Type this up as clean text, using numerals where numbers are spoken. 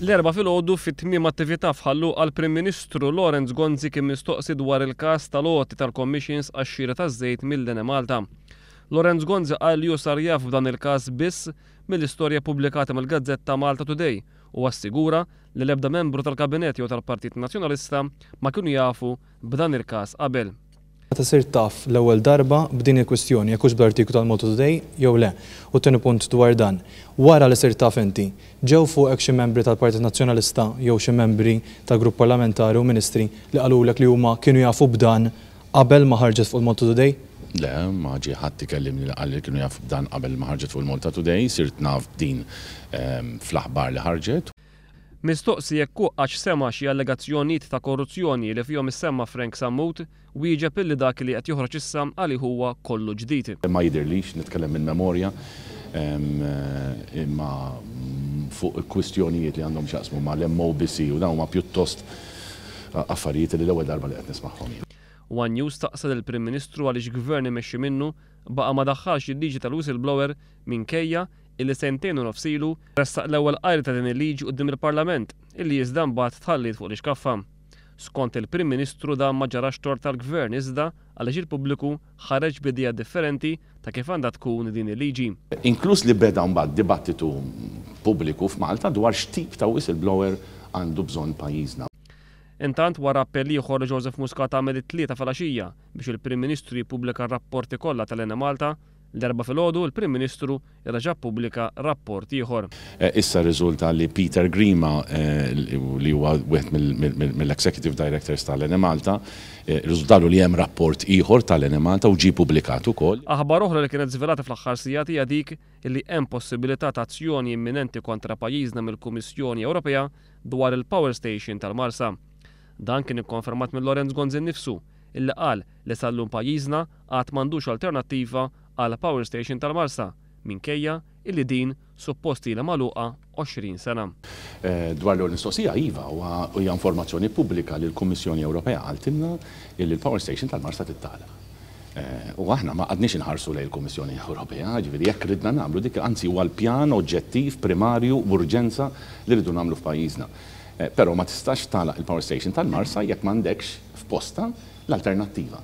L-erba' filgħodu fit-tmiem attività fħallu għall-Prim Ministru Lorenz Gonzi kien mistoqsi dwar il-każ tal-għoti tal-commissions għax-xiri taż-żejt mill-Enemalta. Lorenz Gonzi qal li hu sar jaf f'dan il-każ biss mill-istorja pubblikata mill-Gazzetta Malta Today u assigura li l-ebda membru tal-Kabinett jew tal-Partit Nazzjonalista ma kienu jafu b'dan il-każ qabel. Meta sirt taf l-ewwel darba b'din il-kwistjoni jekk hux bl-artiklu tal-Malta Today jew le. U tieni punt dwar dan. Wara li sirt taf inti, ġew fuqek xi membri tal-Partit Nazzjonalista jew xi membri tal-Grupp Parlamentari u Ministri li qalulek li huma kienu jafu b'dan qabel ma ħarġet fuq il-Malta Today? Le, ma ġie ħadd ikellimni li qal li kienu jafu b'dan qabel ma ħarġet fuq il-Malta Today, sirt naf din fl-aħbar li ħarġet. Mistoqsi jekk għax sema xi allegazzjonijiet ta' korruzzjoni li fihom issemma Frank Sammut wieġeb illi dak li qed joħroġ issa għali huwa kollu ġdid. Ma jidhirlix nitkellem minn memorja imma fuq kwistjonijiet li għandhom x'jaqsmu mal-MOBC u dawn huma pjuttost affarijiet li l-ewwel darba li qed nismagħhom. One News taqsad il-Prim Ministru għaliex gvern imexxi minnu baqa' ma daħħalx il-liġi tal-whistleblower minkejja illi sentejn u nofs ilu ressaq l-ewwel qari ta' din il-liġi quddiem il-Parlament illi iżda mbagħad tħallit fuq l-ixkaffa. Skont il-Prim Ministru dan ma ġarax tort tal-Gvern iżda għaliex il-pubbliku ħareġ b'idea differenti ta' kif għandha tkun din il-liġi. Inkluż li beda mbagħad dibattitu pubbliku f'Malta dwar x'tip ta' whistleblower għandu bżonn pajjiżna. Intant wara appell ieħor Joseph Muscat għamel it-tlieta fil-għaxija biex il-Prim Ministru jippubblika r-rapporti kollha tal-Enemalta. L-erba' filgħodu il-Prim Ministru irraġa' pubblika rapport ieħor. Issa riżulta li Peter Grima li huwa wieħed mill-Executive Directors tal-Enemalta, riżultalu li hemm rapport ieħor tal-Enemalta u ġie pubblikat ukoll. Aħbar oħra li kienet żvelata fl-aħħar sigħat hija dik li hemm possibilità ta' azzjoni imminenti kontra pajjiżna mill-Kummissjoni Ewropea dwar il-Power Station tal-Marsa. Dan kien ikkonfermat minn Lorenz Gonzi nnifsu illi qal li sallum pajjiżna għad m'għandux alternattiva għal Power Station tal-Marsa minkejja illi din suppost ilha magħluqa 20 sena. Dwar l-mistoqsija iva hija informazzjoni pubblika li l-Kummissjoni Ewropea għaltilna li l-Power Station tal-Marsa tittala. U aħna ma qadniex inħarsu lejn il-Kummissjoni Ewropea, ġifieri jekk ridna nagħmlu dik anzi huwa l-pjan oġġettiv primarju b'urġenza li rridu nagħmlu f'pajjiżna. Però ma tistax tagħlaq il-Power Station tal-Marsa jekk m'għandekx f'posta l-alternattiva.